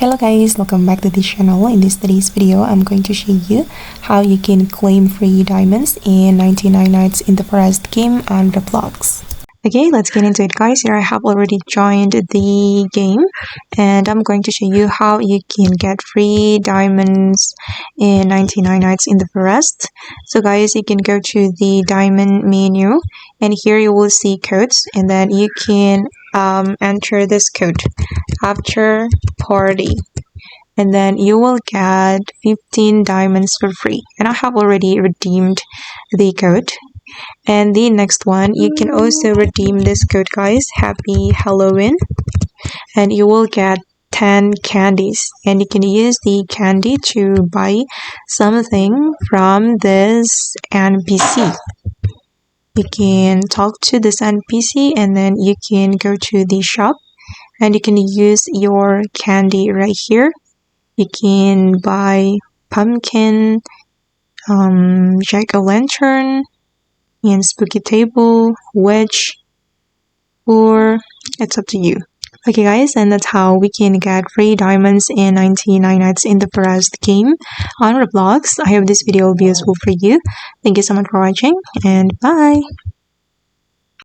Hello guys, welcome back to this channel. In today's video, I'm going to show you how you can claim free diamonds in 99 Nights in the Forest game on Roblox. Okay, let's get into it guys. Here I have already joined the game and I'm going to show you how you can get free diamonds in 99 Nights in the Forest. So guys, you can go to the diamond menu and here you will see codes and then you can enter this code after party and then you will get 15 diamonds for free, and I have already redeemed the code. And the next one, you can also redeem this code guys, happy Halloween, and you will get 10 candies, and you can use the candy to buy something from this NPC. You can talk to this NPC and then you can go to the shop and you can use your candy right here. You can buy pumpkin, jack-o'-lantern, and spooky table, witch, or it's up to you. Okay guys, and that's how we can get free diamonds in 99 Nights in the Forest game on Roblox. I hope this video will be useful for you. Thank you so much for watching and bye!